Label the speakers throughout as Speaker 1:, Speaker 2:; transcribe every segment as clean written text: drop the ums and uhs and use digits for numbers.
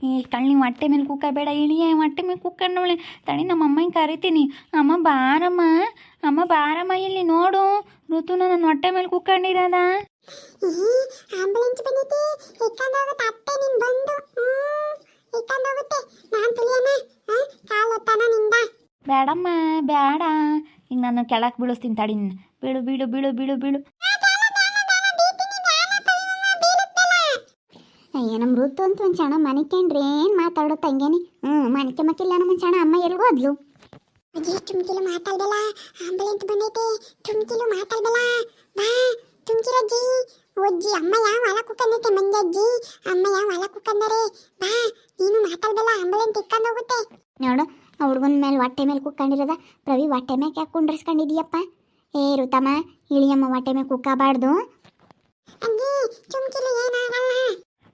Speaker 1: ಈ ಕಳ್ಳಿ ಹೊಟ್ಟೆ ಮೇಲೆ ಕುಕ್ಕಬೇಡ, ಇಳಿಯ ಹೊಟ್ಟೆ ಮೇಲೆ ಕುಕ್ಕಂಡವಳೆ. ತಡಿ ನಮ್ಮ ಅಮ್ಮನ ಕರಿತೀನಿ. ಅಮ್ಮ ಬಾರಮ್ಮ, ಅಮ್ಮ ಬಾರಮ್ಮ, ಇಲ್ಲಿ ನೋಡು ಋತುನ ನನ್ನ ಹೊಟ್ಟೆ ಮೇಲೆ ಕುಕ್ಕಂಡಿರೋದ.
Speaker 2: ಆಂಬುಲೆನ್ಸ್ ಬಂದೈತಿ, ಇಕ್ಕಂಡ್ ಹೋಗುತ್ತೆ ಅತ್ತೆ ನೀನ್ ಬಂದು. ಇಕ್ಕಂಡ್ ಹೋಗುತ್ತೆ, ನಾನ್ ತುಳಿಯನ ಕಾಲು ಒತ್ತಾನ ನಿಂದ.
Speaker 1: ಬೇಡಮ್ಮ ಬೇಡ, ಈಗ ನಾನು ಕೆಳಕ್ಕೆ ಬೀಳಿಸ್ತೀನಿ ತಡಿ. ಬೀಳು ಬೀಳು ಬೀಳು ಬೀಳು ಬೀಳು.
Speaker 2: ಅಯ್ಯ ನಮ್ಮ ಋತು ಅಂತ ಒಂದು ಕ್ಷಣ ಮನಿಕೇನ್ರಿ ಏನು ಮಾತಾಡೋ ತಂಗೇನಿ. ಮನಿಕೆ ಮಕ್ಕಿಲ್ಲ ನಮ್ಮ ಕ್ಷಣ ಅಮ್ಮ ಎಲ್ಗೂ ಹೋದ್ಲು. ಅಜ್ಜಿ ತುಮ್ಕಿಲು ಮಾತಾಡ್ಬೇಡ, ಆಂಬುಲೆನ್ಸ್ ಬಂದೈತೆ, ತುಮ್ಕಿಲು ಮಾತಾಡ್ಬೇಡ ಬಾ. ತುಮ್ಕಿರಜ್ಜಿ ಒಜ್ಜಿ ಅಮ್ಮ ಯಾವ ಹೊಲ ಕುಕ್ಕಂದೈತೆ ಮಂಜಜ್ಜಿ, ಅಮ್ಮ ಯಾವ ಹೊಲ ಕುಕ್ಕಂದರೆ ಬಾ. ನೀನು ಮಾತಾಡ್ಬೇಡ, ಆಂಬುಲೆನ್ಸ್ ಇಕ್ಕಂಡ್ ಹೋಗುತ್ತೆ. ನೋಡು ಆ ಹುಡುಗನ ಮೇಲೆ ಹೊಟ್ಟೆ ಮೇಲೆ ಕುಕ್ಕಂಡಿರೋದ. ಪ್ರವಿ ಹೊಟ್ಟೆ ಮೇಲೆ ಯಾಕೆ ಕುಂಡ್ರಿಸ್ಕೊಂಡಿದೀಯಪ್ಪ? ಏ ಋತಮ್ಮ ಇಳಿಯಮ್ಮ, ಹೊಟ್ಟೆ ಮೇಲೆ ಕುಕ್ಕಬಾರ್ದು. ಅಜ್ಜಿ ತುಮ್ಕಿಲು ಏನಾಗಲ್ಲ.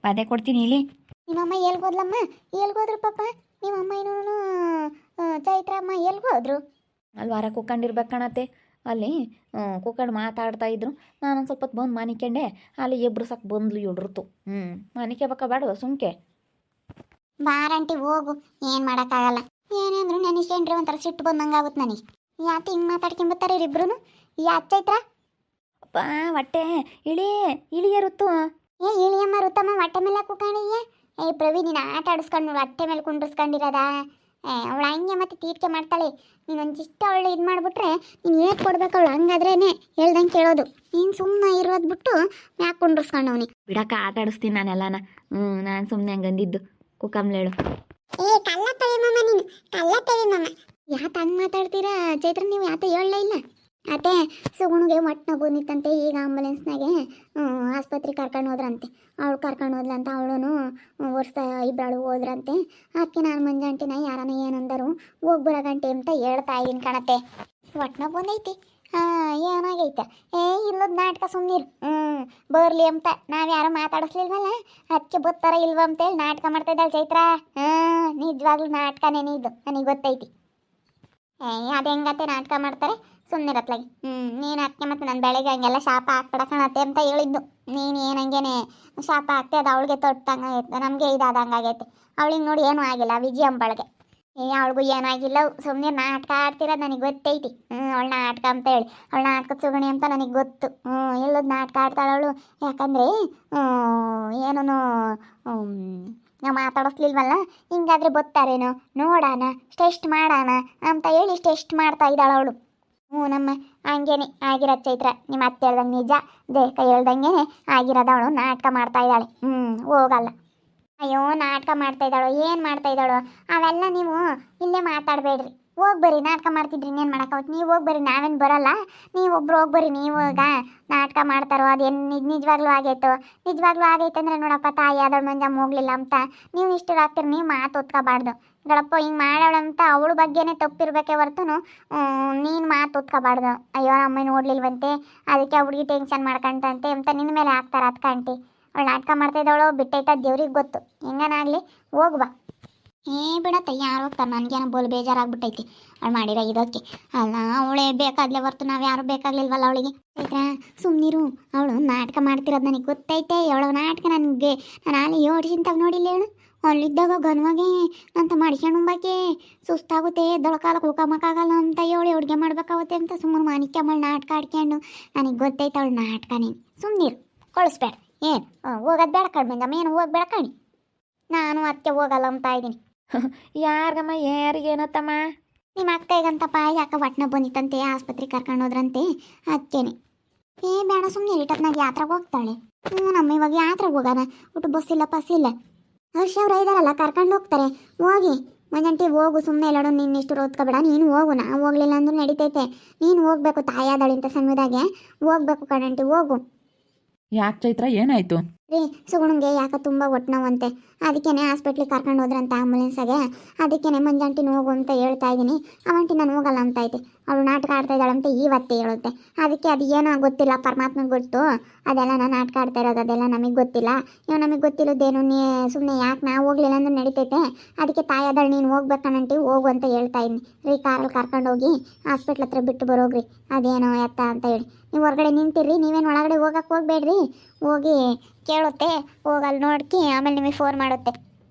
Speaker 1: ಅದೇ ಕೊಡ್ತೀನಿ ಇಲ್ಲಿ.
Speaker 2: ನಿಮ್ಮಮ್ಮ ಎಲ್ಗೋದ್ಲಮ್ಮ? ಎಲ್ಗೋದ್ರು ಪಾಪ ನಿಮ್ಮಮ್ಮ? ಇನ್ನೂ ಚೈತ್ರ ಅಮ್ಮ ಎಲ್ಗೋದ್ರು?
Speaker 1: ಅಲ್ಲಿ ವಾರ ಕುಕ್ಕಂಡಿರ್ಬೇಕು ಕಾಣತ್ತೆ. ಅಲ್ಲಿ ಕುಕ್ಕಂಡು ಮಾತಾಡ್ತಾ ಇದ್ರು. ನಾನು ಸ್ವಲ್ಪ ಹೊತ್ತು ಬಂದು ಮಾನಿಕೊಂಡೆ. ಅಲ್ಲಿ ಇಬ್ರು ಸಾಕು ಬಂದ್ಲು ಇಡ್ರುತು. ಮಾನಿಕೆ ಬೇಡ ಸುಮ್ಕೆ.
Speaker 2: ಬಾರಂಟಿ ಹೋಗು, ಏನು ಮಾಡೋಕ್ಕಾಗಲ್ಲ. ಏನಾದ್ರು ನೆನೆಸ್ಕೊಂಡ್ರೆ ಒಂಥರ ಸಿಟ್ಟು ಬಂದಂಗಾಗುತ್ತೆ ನನಗೆ. ಯಾಕೆ ಹಿಂಗೆ ಮಾತಾಡ್ಕೊಂಬತ್ತಾರೆ ಇಬ್ರು? ಯಾಕೆ ಚೈತ್ರ?
Speaker 1: ಅಪ್ಪ ಹೊಟ್ಟೆ ಇಳಿಯರುತ್ತು.
Speaker 2: ಏ ಇಳಿಯಮ್ಮ ಋತಮ್ಮ, ಹೊಟ್ಟೆ ಮೇಲೆ ಕುಕ್ಕಂಡಿದ್ಯ? ಏ ಪ್ರವಿ ನೀನು ಆಟ ಆಡಿಸ್ಕೊಂಡು ಹೊಟ್ಟೆ ಮೇಲೆ ಕುಂಡ್ರಿಸ್ಕೊಂಡಿರೋದಾ? ಅವಳು ಹಂಗೆ ಮತ್ತೆ ತೀರ್ಕೆ ಮಾಡ್ತಾಳೆ. ನೀನು ಒಂದಿಷ್ಟು ಅವಳು ಇದು ಮಾಡಿಬಿಟ್ರೆ ನೀನು ಏಟ್ ಕೊಡ್ಬೇಕು ಅವಳು. ಹಂಗಾದ್ರೇನೆ ಹೇಳ್ದಂಗೆ ಕೇಳೋದು. ನೀನು ಸುಮ್ಮನೆ ಇರೋದು ಬಿಟ್ಟು ಯಾಕೆ ಕುಂಡ್ರಿಸ್ಕೊಂಡವನಿ?
Speaker 1: ಬಿಡಕ್ಕ ಆಟ ಆಡಿಸ್ತೀನಿ ನಾನೆಲ್ಲಾನ. ನಾನು ಸುಮ್ಮನೆ ಹಂಗೆ ಅಂದಿದ್ದು. ಕುಕ್ಕಂಬ್ಲೇಳು.
Speaker 2: ಏ ಕಲ್ಲ ತವಿ ಮಮ್ಮ, ನೀನು ಕಲ್ಲ ತವಿ ಮಮ್ಮ. ಯಾಕೆ ಹಂಗೆ ಮಾತಾಡ್ತೀರಾ ಚೈತ್ರ ನೀವು? ಯಾತ ಹೇಳಲೇ ಇಲ್ಲ? ಅತ್ತೆ ಸುಗುಣಿಗೆ ಹೊಟ್ಟೆ ಬಂದಿತ್ತಂತೆ. ಈಗ ಆಂಬುಲೆನ್ಸ್ನಾಗೆ ಆಸ್ಪತ್ರೆಗೆ ಕರ್ಕೊಂಡು ಹೋದ್ರಂತೆ. ಅವಳು ಕರ್ಕೊಂಡು ಹೋದ್ಲಂತ. ಅವಳು ವರ್ಷ ಇಬ್ಬರು ಹೋದ್ರಂತೆ. ಅದಕ್ಕೆ ನಾನು ಮಂಜಾಂಟಿನ ಯಾರನ್ನ ಏನಂದರು ಹೋಗಿ ಬರೋ ಗಂಟೆ ಅಂತ ಹೇಳ್ತಾ ಇದ್ದೀನಿ ಕಣತ್ತೆ. ಹೊಟ್ಟೆ ಬಂದೈತಿ. ಏನಾಗೈತೆ? ಇಲ್ಲದ ನಾಟಕ ಸುಮ್ಮನಿರು. ಬರ್ಲಿ ಅಂತ ನಾವು ಯಾರು ಮಾತಾಡಿಸ್ಲಿಲ್ವಲ್ಲ, ಅದಕ್ಕೆ ಬರ್ತಾರ ಇಲ್ವ ಅಂತೇಳಿ ನಾಟಕ ಮಾಡ್ತಾ ಇದ್ದಾಳೆ ಚೈತ್ರ. ನಿಜವಾಗ್ಲೂ ನಾಟಕನೇ ಇದು, ನನಗೆ ಗೊತ್ತೈತಿ. ಅದು ಹೆಂಗತ್ತೆ ನಾಟಕ ಮಾಡ್ತಾರೆ? ಸುಮ್ಮನಿರತ್ಲಾಗಿ. ನೀನು ಅದಕ್ಕೆ ಮತ್ತೆ ನಾನು ಬೆಳಗ್ಗೆ ಹಂಗೆಲ್ಲ ಶಾಪ ಹಾಕ್ಬಿಡ ಕಾಣತ್ತೆ ಅಂತ ಹೇಳಿದ್ದು. ನೀನು ಏನಂಗೇನೆ ಶಾಪ ಹಾಕ್ತೆ, ಅದು ಅವಳಿಗೆ ತೊಟ್ಟಂಗಾಗೈತೆ, ನಮಗೆ ಇದಾದಂಗಾಗೈತೆ. ಅವಳಿಗೆ ನೋಡಿ ಏನೂ ಆಗಿಲ್ಲ, ವಿಜಯ ಅಂಬಳಿಗೆ. ಅವಳಿಗೂ ಏನಾಗಿಲ್ಲ. ಸುಮ್ಮನೆ ನಾಟಕ ಆಡ್ತಿರೋದು ನನಗೆ ಗೊತ್ತೈತಿ. ಅವಳ ನಾಟಕ ಅಂತ ಹೇಳಿ, ಅವಳ ನಾಟಕದ ಸುಗಣಿ ಅಂತ ನನಗೆ ಗೊತ್ತು. ಎಲ್ಲದ ನಾಟಕ ಆಡ್ತಾಳೆ ಅವಳು. ಯಾಕಂದರೆ ಏನೂ ನಾವು ಮಾತಾಡಿಸ್ಲಿಲ್ವಲ್ಲ, ಹಿಂಗಾದ್ರೆ ಗೊತ್ತಾರೇನೋ ನೋಡೋಣ, ಟೆಸ್ಟ್ ಮಾಡೋಣ ಅಂತ ಹೇಳಿ ಟೆಸ್ಟ್ ಮಾಡ್ತಾ ಇದ್ದಾಳೆ ಅವಳು. ನಮ್ಮ ಹಂಗೇನೆ ಆಗಿರೋದು ಚೈತ್ರ. ನಿಮ್ಮ ಅತ್ತೆ ಹೇಳ್ದಂಗೆ ನಿಜ, ದೇಹ ಹೇಳ್ದಂಗೆ ಆಗಿರೋದು. ಅವಳು ನಾಟಕ ಮಾಡ್ತಾ ಇದ್ದಾಳೆ. ಹೋಗಲ್ಲ. ಅಯ್ಯೋ ನಾಟಕ ಮಾಡ್ತಾ ಇದ್ದಾಳು, ಏನು ಮಾಡ್ತಾ ಇದ್ದಾಳು ಅವೆಲ್ಲ ನೀವು ಇಲ್ಲೇ ಮಾತಾಡಬೇಡ್ರಿ. ಹೋಗ್ಬರ್ರಿ, ನಾಟಕ ಮಾಡ್ತಿದ್ರಿ ಇನ್ನೇನು ಮಾಡೋಕ್ಕಾಗುತ್ತೆ. ನೀವು ಹೋಗ್ಬರ್ರಿ, ನಾವೇನು ಬರೋಲ್ಲ. ನೀವೊಬ್ರು ಹೋಗ್ಬರ್ರಿ. ನೀವು ಈಗ ನಾಟಕ ಮಾಡ್ತಾರೋ ಅದೇನು ನಿಜವಾಗ್ಲೂ ಆಗೈತೋ? ನಿಜವಾಗ್ಲೂ ಆಗೈತೆ ಅಂದರೆ ನೋಡಪ್ಪ, ತಾಯಿ ಆದಳು ಮಂಜಮ್ಮ ಹೋಗ್ಲಿಲ್ಲ ಅಂತ ನೀವು ಇಷ್ಟು ಆಗ್ತೀರಿ. ನೀವು ಮಾತು ಒತ್ಕೋಬಾರ್ದು. ಗಡಪ್ಪ ಹಿಂಗೆ ಮಾಡೋಳಂತ ಅವಳ ಬಗ್ಗೆನೇ ತಪ್ಪಿರ್ಬೇಕೆ ಹೊರತು ನೀನು ಮಾತು ಒತ್ಕೋಬಾರ್ದು. ಅಯ್ಯೋ ಅಮ್ಮ ನೋಡ್ಲಿಲ್ವಂತೆ, ಅದಕ್ಕೆ ಹುಡುಗಿ ಟೆನ್ಷನ್ ಮಾಡ್ಕೊಂತಂತೆ ಅಂತ ನಿನ್ನ ಮೇಲೆ ಹಾಕ್ತಾರೆ ಅದಕ್ಕಂಟಿ. ಅವಳು ನಾಟಕ ಮಾಡ್ತಾ ಇದ್ದವಳು ಬಿಟ್ಟೈತ ದೇವ್ರಿಗೆ ಗೊತ್ತು. ಹೆಂಗನಾಗಲಿ ಹೋಗ್ಬಾ. ಬಿಡತ್ತೆ, ಯಾರು ಹೋಗ್ತಾರೆ? ನನಗೇನೋ ಬೋಲ್ ಬೇಜಾರಾಗ್ಬಿಟ್ಟೈತಿ ಅವಳು ಮಾಡಿರೋ ಇದಕ್ಕೆ. ಅಲ್ಲ ಅವಳೇ ಬೇಕಾಗ್ಲೇ ಹೊರ್ತು ನಾವು ಯಾರು ಬೇಕಾಗ್ಲಿಲ್ವಲ್ಲ ಅವಳಿಗೆ. ಆಯ್ತಾ ಸುಮ್ಮನಿರು. ಅವಳು ನಾಟಕ ಮಾಡ್ತಿರೋದು ನನಗೆ ಗೊತ್ತೈತೆ. ಅವಳು ನಾಟಕ ನನಗೆ ನಾನು ಅಲ್ಲಿ ಯೋಡಿಸಿಂತಾಗ ನೋಡಿಲ್ಲ. ಹೇಳು ಅಲ್ಲಿದ್ದಾಗ ಗನ್ವಾಗೆ ಅಂತ ಮಾಡ್ಕೊಂಡು ಸುಸ್ತಾಗುತ್ತೆ, ದೊಳಕಾಲಕ್ಕೆ ಉಳ್ಕೊಂಬಕ್ಕಾಗಲ್ಲ ಅಂತ ಹೇಳಿ ಅಡುಗೆ ಮಾಡ್ಬೇಕಾಗುತ್ತೆ ಅಂತ ಸುಮ್ಮನೆ ಮಾನಿಕೆ ಮಾಡಿ ನಾಟಕ ಆಡ್ಕೊಂಡು ನನಗೆ ಗೊತ್ತೈತೆ ಅವಳು ನಾಟಕನೇ. ಸುಮ್ಮನಿರು, ಕಳಿಸ್ಬೇಡ. ಏನು ಹೋಗೋದು ಬೇಡ ಕಣ್ಮಂಗಮ್ಮ, ಏನು ಹೋಗ್ಬೇಡ ಕಣಿ. ನಾನು ಅದಕ್ಕೆ ಹೋಗಲ್ಲ ಅಂತ ಇದ್ದೀನಿ.
Speaker 1: ಯಾರಿಗಮ್ಮ? ಯಾರಿಗೇನತ್ತಮ್ಮ?
Speaker 2: ನಿಮ್ಮ ಅಕ್ಕಗಂತಪ್ಪ ಯಾಕೆ ಹೊಟ್ಟೆ ಬಂದಿತ್ತಂತೆ, ಆಸ್ಪತ್ರೆಗೆ ಕರ್ಕೊಂಡು ಹೋದ್ರಂತೆ. ಅದಕ್ಕೇನೆ. ಬೇಡ ಸುಮ್ಮನೆ ಇಟ್ಟತ್ನಾಗ ಯಾತ್ರೆಗೆ ಹೋಗ್ತಾಳೆ. ನಮ್ಮ ಇವಾಗ ಯಾತ್ರೆಗೆ ಹೋಗೋಣ. ಒಟ್ಟು ಬಸ್ ಇಲ್ಲ ಪಸ್ ಇಲ್ಲ. ಹರ್ಷ ಅವ್ರು ಇದಾರಲ್ಲ ಕರ್ಕೊಂಡು ಹೋಗ್ತಾರೆ. ಹೋಗಿ ಮಂಜಂಟಿ ಹೋಗು, ಸುಮ್ಮನೆ ಎಲ್ಲಾಡು ನೀನು ಇಷ್ಟು ಓದ್ಕೊಬೇಡ. ನೀನು ಹೋಗು, ನಾವು ಹೋಗ್ಲಿಲ್ಲ ಅಂದ್ರೂ ನಡಿತೈತೆ. ನೀನು ಹೋಗ್ಬೇಕು, ತಾಯಾದಳಿಂತ ಸಮಯದಾಗೆ ಹೋಗ್ಬೇಕು ಕಣಂಟಿ, ಹೋಗು.
Speaker 1: ಯಾಕೆ ಚೈತ್ರ, ಏನಾಯ್ತು?
Speaker 2: ರೀ ಸುಗುಣಂಗೆ ಯಾಕೆ ತುಂಬ ಹೊಟ್ಟೆ ನೋವಂತೆ. ಅದಕ್ಕೇನೆ ಹಾಸ್ಪಿಟ್ಲಿಗೆ ಕರ್ಕೊಂಡು ಹೋದ್ರಂತ ಆಂಬುಲೆನ್ಸಾಗೆ. ಅದಕ್ಕೇನೆ ಮಂಜಾಂಟಿನ ಹೋಗು ಅಂತ ಹೇಳ್ತಾ ಇದ್ದೀನಿ. ಅವಂಟಿ ನಾನು ಹೋಗಲ್ಲ ಅಂತ ಐತೆ. ಅವಳು ನಾಟಕ ಆಡ್ತಾ ಇದ್ದಾಳಂತೆ ಇವತ್ತೇ ಹೇಳುತ್ತೆ. ಅದಕ್ಕೆ ಅದು ಏನೋ ಗೊತ್ತಿಲ್ಲ, ಪರಮಾತ್ಮಗೆ ಗೊತ್ತು. ಅದೆಲ್ಲ ನಾನು ನಾಟಕ ಆಡ್ತಾ ಇರೋದು, ಅದೆಲ್ಲ ನಮಗೆ ಗೊತ್ತಿಲ್ಲ. ಇವಾಗ ನಮಗೆ ಗೊತ್ತಿಲ್ಲದೇನು ಸುಮ್ಮನೆ ಯಾಕೆ ನಾವು ಹೋಗ್ಲಿಲ್ಲ ಅಂದ್ರೆ ನಡಿತೈತೆ. ಅದಕ್ಕೆ ತಾಯಾದಳು ನೀನು ಹೋಗ್ಬೇಕನ್ನಂಟಿ ಹೋಗು ಅಂತ ಹೇಳ್ತಾ ಇದ್ದೀನಿ. ರೀ ಕಾರಲ್ಲಿ ಕರ್ಕೊಂಡು ಹೋಗಿ ಹಾಸ್ಪಿಟ್ಲ್ ಹತ್ರ ಬಿಟ್ಟು ಬರೋಗ್ರಿ. ಅದೇನೋ ಎತ್ತ ಅಂತ ಹೇಳಿ ನೀವು ಹೊರಗಡೆ ನಿಂತಿರ್ರಿ. ನೀವೇನು ಒಳಗಡೆ ಹೋಗಕ್ಕೆ ಹೋಗ್ಬೇಡ್ರಿ. ಹೋಗಿ ಕೇಳುತ್ತೆ, ಹೋಗಲ್ಲಿ ನೋಡ್ಕಿ ಆಮೇಲೆ ನಿಮಗೆ ಫೋನ್ ಮಾಡುತ್ತೆ.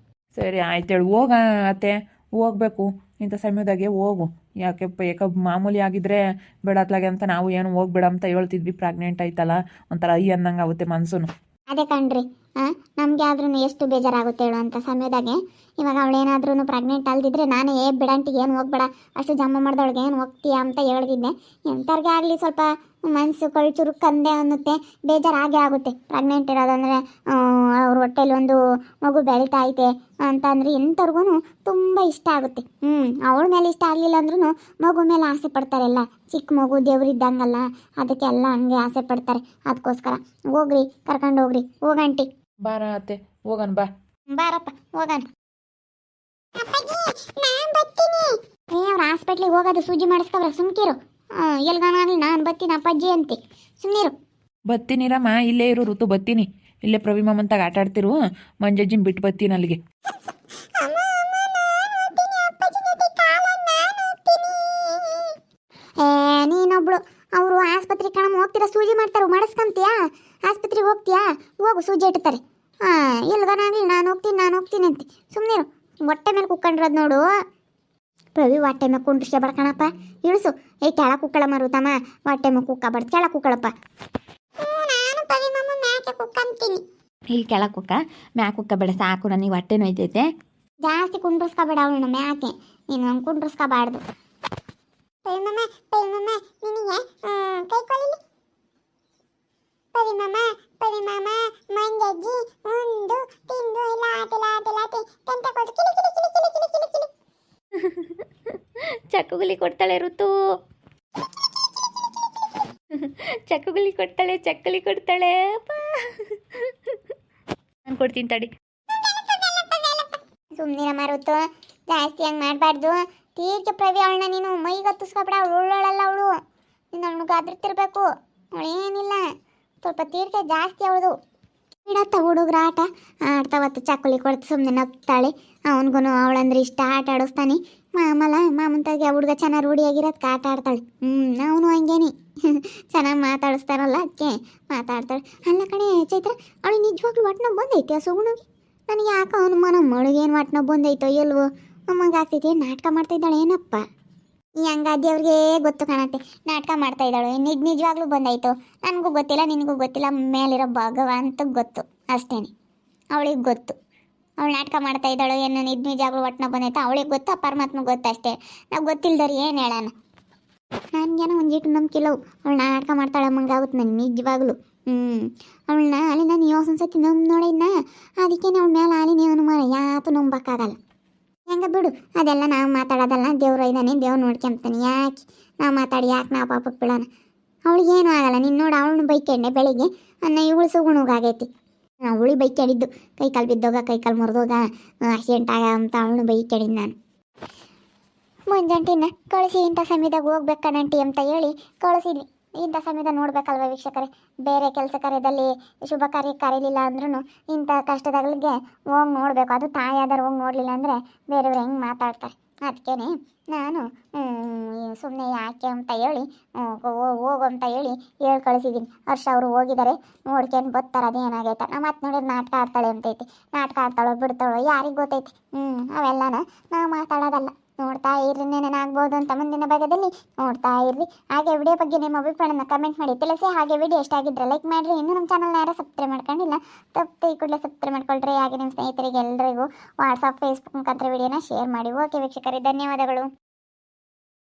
Speaker 3: ಸರಿ ಆಯ್ತು ಹೇಳು ಹೋಗ ಅತ್ತೆ, ಹೋಗ್ಬೇಕು ಇಂಥ ಸಮಯದಾಗೆ ಹೋಗು. ಯಾಕೆ ಮಾಮೂಲಿ ಆಗಿದ್ರೆ ಬಿಡತ್ಲಾಗೆ ಅಂತ ನಾವು ಏನು ಹೋಗ್ಬೇಡ ಅಂತ ಹೇಳ್ತಿದ್ವಿ. ಪ್ರೆಗ್ನೆಂಟ್ ಆಯ್ತಲ್ಲ ಒಂಥರ ಅನ್ನಂಗೆ ಆಗುತ್ತೆ ಮನ್ಸು.
Speaker 2: ಅದೇ ಕಣ್ರಿ, ನಮಗೆ ಆದ್ರೂ ಎಷ್ಟು ಬೇಜಾರಾಗುತ್ತೆ ಹೇಳು ಅಂತ ಸಮಯದಾಗೆ. ಇವಾಗ ಅವಳೇನಾದ್ರೂ ಪ್ರೆಗ್ನೆಂಟ್ ಅಲ್ದಿದ್ರೆ ನಾನೇ ಬಿಡಂಟಿಗೆ ಏನು ಹೋಗ್ಬೇಡ, ಅಷ್ಟು ಜಮ್ಮ ಮಾಡ್ದವಳಿಗೆ ಏನು ಹೋಗ್ತೀಯಾ ಅಂತ ಹೇಳ್ತಿದ್ದೆ. ಎಂಥವ್ರಿಗೆ ಆಗಲಿ ಸ್ವಲ್ಪ ಮನಸ್ಸು ಚುರುಕಂದೆ ಅನ್ನುತ್ತೆ, ಬೇಜಾರಾಗೇ ಆಗುತ್ತೆ. ಪ್ರೆಗ್ನೆಂಟ್ ಇರೋದಂದರೆ ಅವ್ರ ಹೊಟ್ಟೆಲಿ ಒಂದು ಮಗು ಬೆಳೀತಾ ಐತೆ ಅಂತಂದ್ರೆ ಎಂಥವ್ರಿಗೂ ತುಂಬ ಇಷ್ಟ ಆಗುತ್ತೆ. ಅವಳ ಮೇಲೆ ಇಷ್ಟ ಆಗಲಿಲ್ಲ ಅಂದ್ರೂ ಮಗು ಮೇಲೆ ಆಸೆ ಪಡ್ತಾರೆಲ್ಲ. ಚಿಕ್ಕ ಮಗು ದೇವ್ರಿದ್ದಂಗಲ್ಲ, ಅದಕ್ಕೆ ಎಲ್ಲ ಹಂಗೆ ಆಸೆ ಪಡ್ತಾರೆ. ಅದಕ್ಕೋಸ್ಕರ ಹೋಗ್ರಿ, ಕರ್ಕೊಂಡು ಹೋಗ್ರಿ, ಹೋಗಂಟಿ.
Speaker 3: ಬಾರ ಅತ್ತೆ ಹೋಗೋಣ ಬಾ.
Speaker 2: ಬಾರಪ್ಪ ಹೋಗೋಣ. ಅವ್ರ ಹಾಸ್ಪಿಟ್ಲಿಗೆ ಹೋಗೋದು ಸೂಜಿ ಮಾಡಿಸ್ಕೊಬ್ರ, ಸುಮ್ಕಿರು. ಎಲ್ಗಾನಾಗಲಿ ನಾನು ಬತ್ತೀನಿ ಅಪ್ಪಾಜಿ ಅಂತೆ, ಸುಮ್ಮನಿರು.
Speaker 3: ಬತ್ತೀನಿರಮ್ಮ, ಇಲ್ಲೇ ಇರು ಋತು, ಬತ್ತೀನಿ. ಇಲ್ಲೇ ಪ್ರವಿ ಮಾಮಂತಾಗ ಆಟ ಆಡ್ತಿರು, ಮಂಜಜ್ಜಿನ ಬಿಟ್ಟು ಬತ್ತೀನಿ ಅಲ್ಲಿಗೆ.
Speaker 2: ನೀನೊಬ್ಳು, ಅವರು ಆಸ್ಪತ್ರೆಗೆ ಕಣಮ್ಮ ಹೋಗ್ತೀರಾ, ಸೂಜಿ ಮಾಡ್ತಾರೆ, ಮಾಡಿಸ್ಕೊಂತೀಯಾ? ಆಸ್ಪತ್ರೆಗೆ ಹೋಗ್ತೀಯಾ? ಹೋಗು, ಸೂಜಿ ಇಡ್ತಾರೆ. ಎಲ್ಗಾನಾಗಲಿ ನಾನು ಹೋಗ್ತೀನಿ ಅಂತೆ, ಸುಮ್ಮನಿರು. ಹೊಟ್ಟೆ ಮೇಲೆ ಕುಕ್ಕೊಂಡಿರೋದು ನೋಡು. ಪ್ರವಿ ಹೊಟ್ಟೆ ಮೇಲೆ ಕುಂಡ್ರಿಸ್ಕೆ ಬಡ್ಕಣಪ್ಪ, ಇಳಿಸು. ಕೆಳ ಕುಕ್ಕಳ ಮರುತಮ್ಮ, ಹೊಟ್ಟೆ ಮೇಲೆ ಕುಕ್ಕಬಾರ್ದು, ಕೆಳ ಕುಕ್ಕಳಪ್ಪ. ನಾನು ಪ್ರವಿ ಮಾಮ ಮ್ಯಾಕೆ ಕುಕ್ಕಂತೀನಿ.
Speaker 1: ಇಲ್ಲಿ ಕೆಳಗೆ ಕುಕ್ಕ, ಮ್ಯಾಕೆ ಕುಕ್ಕ ಬೇಡ, ಸಾಕು, ನನಗೆ ಹೊಟ್ಟೆ ನೋಯ್ತೈತೆ.
Speaker 2: ಜಾಸ್ತಿ ಕುಂಡ್ರಿಸ್ಕೋಬೇಡ ಅವಳನ್ನ ಮ್ಯಾಕೆ, ನೀನು ಹಂಗೆ ಕುಂಡ್ರಿಸ್ಕೋಬಾರ್ದು. ಪ್ರವಿ ಮಾಮ ನಿನಗೆ ಕೈ ಕೊಳಿಲಿ. ಪ್ರವಿ ಮಾಮ ಮಂಜಜ್ಜಿ ಉಂಡು ತಿಂದು ಲಾಟಿ ತಂತ ಕೊಡು, ಕಿಲಿ ಕಿಲಿ ಕಿಲಿ ಕಿಲಿ ಕಿಲಿ ಕಿಲಿ ಕಿಲಿ.
Speaker 1: ಚಕ್ಕುಗುಲಿ ಕೊಡ್ತಾಳೆ ಋತು, ಚಕ್ಕುಗುಲಿ ಕೊಡ್ತಾಳೆ, ಚಕ್ಕಲಿ ಕೊಡ್ತಾಳೆ. ನಾನು ಕೊಡ್ತೀನಿ ತಡಿ.
Speaker 2: ಸುಮ್ಮನಿರ ಮಾರುತ್ತು, ಜಾಸ್ತಿ ಹಂಗೆ ಮಾಡಬಾರ್ದು. ತೀರ್ಕೆ ಪ್ರವಿ ಅವಳನ್ನ ನೀನು ಮೈಗೆ ಹತ್ತಿಸ್ಕೊಬೇಡ, ಅವಳು ಉಳ್ಳೋಳಲ್ಲ ಅವಳು. ನೀನು ಅವನಿಗೆ ಅದ್ರತಿರ್ಬೇಕು, ಅವಳೇನಿಲ್ಲ. ಸ್ವಲ್ಪ ತೀರ್ಕೆ ಜಾಸ್ತಿ ಅವಳದು. ಬಿಡತ್ತ ಹುಡುಗ್ರ ಆಟ ಆಡ್ತಾವತ್ತು, ಚಕ್ಕಲಿ ಕೊಡ್ತು ಸುಮ್ಮನೆ ನಗ್ತಾಳೆ. ಅವನಿಗೂ ಅವಳಂದ್ರೆ ಇಷ್ಟ, ಆಟ ಆಡಿಸ್ತಾನೆ. ಮಾಮಂತಾಗೆ ಆ ಹುಡುಗ ಚೆನ್ನಾಗಿ ರೂಢಿಯಾಗಿರೋದಕ್ಕೆ ಆಟ ಆಡ್ತಾಳೆ. ಅವನು ಹಂಗೇನಿ ಚೆನ್ನಾಗಿ ಮಾತಾಡಿಸ್ತಾರಲ್ಲ ಅದಕ್ಕೆ ಮಾತಾಡ್ತಾಳೆ. ಅಲ್ಲ ಕಣೆ ಚೈತ್ರ, ಅವಳಿಗೆ ನಿಜವಾಗ್ಲೂ ಒಟ್ಟು ಬಂದೈತೆ ಆ ಸುಗುಣಿಗೆ. ನನಗೆ ಯಾಕೋ ಅನುಮಾನ, ಮಳಿಗೇನು ಒಟ್ಟು ಬಂದೈತೋ ಎಲ್ವೋ ಅಮ್ಮಂಗೆ ಆಗ್ತೈತೆ. ನಾಟಕ ಮಾಡ್ತಾ ಇದ್ದಾಳೆ ಏನಪ್ಪ, ಈ ಹಂಗಾದಿ ಅವ್ರಿಗೆ ಗೊತ್ತು ಕಾಣತ್ತೆ, ನಾಟಕ ಮಾಡ್ತಾ ಇದ್ದಾಳು. ನಿಜವಾಗ್ಲೂ ಬಂದಾಯ್ತು, ನನಗೂ ಗೊತ್ತಿಲ್ಲ, ನಿನಗೂ ಗೊತ್ತಿಲ್ಲ, ಮೇಲಿರೋ ಭಗವಂತಗೆ ಗೊತ್ತು ಅಷ್ಟೇನೆ. ಅವಳಿಗೆ ಗೊತ್ತು ಅವಳು ನಾಟಕ ಮಾಡ್ತಾ ಇದ್ದಾಳು ಏನು ನಿಜವಾಗ್ಲೂ ಒಟ್ಟಿನ ಬಂದೈತೆ, ಅವಳಿಗೆ ಗೊತ್ತು, ಆ ಪರಮಾತ್ಮಗೆ ಗೊತ್ತು ಅಷ್ಟೇ. ನಾವು ಗೊತ್ತಿಲ್ದವ್ರು ಏನು ಹೇಳೋಣ. ನನಗೇನೋ ಒಂದಿಟ್ಟು ನಂಬಿಕೆಲ್ಲವು, ಅವಳು ನಾಟಕ ಮಾಡ್ತಾಳೆ ಅಮ್ಮಂಗಾಗುತ್ತೆ ನನಗೆ ನಿಜವಾಗ್ಲೂ. ಅವಳನ್ನ ಅಲ್ಲಿ ನಾನು ಯೋಸೊಂದು ಸತಿ ನೋಡಿದ್ನ, ಅದಕ್ಕೆ ಅವಳ ಮೇಲೆ ಅಲ್ಲಿನೇ ಅನುಮಾನ, ಯಾತು ನಂಬಕ್ಕಾಗಲ್ಲ. ಹೆಂಗೆ ಬಿಡು, ಅದೆಲ್ಲ ನಾವು ಮಾತಾಡೋದಲ್ಲ, ದೇವ್ರು ಇದ್ದಾನೆ, ದೇವ್ರು ನೋಡ್ಕೊಂತಾನೆ. ಯಾಕೆ ನಾವು ಮಾತಾಡಿ ಯಾಕೆ ನಾವು ಪಾಪಕ್ಕೆ ಬಿಡೋಣ? ಅವಳಿಗೇನು ಆಗಲ್ಲ. ನೀನು ನೋಡಿ ಅವಳನ್ನ ಬೈಕೆಂಡೆ ಬೆಳಿಗ್ಗೆ, ಇವಳು ಸುಗುಣಗಾಗೈತಿ. ಅವಳಿಗೆ ಬೈಕೆಡಿದ್ದು, ಕೈಕಾಲು ಬಿದ್ದೋಗ, ಕೈಕಾಲು ಮುರಿದೋಗ, ಆಕ್ಸಿಡೆಂಟ್ ಆಗ ಅಂತ ಅವಳನ್ನ ಬೈಕೆಡಿದ್ದು ನಾನು. ಮುಂಜಾಂಟಿನ ಕಳಿಸಿ, ಇಂಥ ಸಮಯದಾಗ ಹೋಗ್ಬೇಕಣ್ಣಂಟಿ ಅಂತ ಹೇಳಿ ಕಳಿಸಿದ್ವಿ. ಇಂಥ ಸಮಯದಾಗ ನೋಡ್ಬೇಕಲ್ವ ವೀಕ್ಷಕರೇ, ಬೇರೆ ಕೆಲಸ ಕಾರ್ಯದಲ್ಲಿ ಶುಭ ಕಾರ್ಯ ಕರೀಲಿಲ್ಲ ಅಂದ್ರೂ ಇಂಥ ಕಷ್ಟದಗಳಿಗೆ ಹೋಗಿ ನೋಡಬೇಕು. ಅದು ತಾಯಾದರೂ ಹೋಗಿ ನೋಡಲಿಲ್ಲ ಅಂದರೆ ಬೇರೆಯವ್ರು ಹೆಂಗೆ ಮಾತಾಡ್ತಾರೆ. ಅದಕ್ಕೇ ನಾನು ಸುಮ್ಮನೆ ಯಾಕೆ ಅಂತ ಹೇಳಿ ಹೋಗು ಅಂತ ಹೇಳಿ ಕಳಿಸಿದ್ದೀನಿ. ಹರ್ಷ ಅವರು ಹೋಗಿದ್ದಾರೆ, ನೋಡ್ಕೊಂಡು ಬರ್ತಾರೆ ಅದೇನಾಗೈತೆ. ನಾವು ಮತ್ತೆ ನೋಡಿದ್ರೆ ನಾಟಕ ಆಡ್ತಾಳೆ ಅಂತೈತಿ, ನಾಟಕ ಆಡ್ತಾಳೋ ಬಿಡ್ತಾಳೋ ಯಾರಿಗೆ ಗೊತ್ತೈತಿ. ಅವೆಲ್ಲನ ನಾವು ಮಾತಾಡೋದಲ್ಲ. ನೋಡ್ತಾ ಇರ್ರಿ, ಏನೇನಾಗ್ಬೋದು ಅಂತ ಮುಂದಿನ ಭಾಗದಲ್ಲಿ ನೋಡ್ತಾ ಇರ್ರಿ. ಹಾಗೆ ವಿಡಿಯೋ ಬಗ್ಗೆ ನಿಮ್ಮ ಅಭಿಪ್ರಾಯನ ಕಮೆಂಟ್ ಮಾಡಿ ತಿಳಿಸಿ. ಹಾಗೆ ವಿಡಿಯೋ ಇಷ್ಟ ಆಗಿದ್ರೆ ಲೈಕ್ ಮಾಡಿರಿ. ಇನ್ನೂ ನಮ್ಮ ಚಾನಲ್ನ ಯಾರು ಸಬ್ಸ್ಕ್ರೈಬ್ ಮಾಡ್ಕೊಂಡಿಲ್ಲ, ತಪ್ಪು ಈ ಕೂಡಲೇ ಸಬ್ಸ್ಕ್ರೈಬ್ ಮಾಡ್ಕೊಳ್ರಿ. ಹಾಗೆ ನಿಮ್ಮ ಸ್ನೇಹಿತರಿಗೆ ಎಲ್ಲರಿಗೂ ವಾಟ್ಸಪ್, ಫೇಸ್ಬುಕ್ ಮುಖಾಂತರ ವಿಡಿಯೋನ ಶೇರ್ ಮಾಡಿ. ಓಕೆ ವೀಕ್ಷಕರೇ, ಧನ್ಯವಾದಗಳು.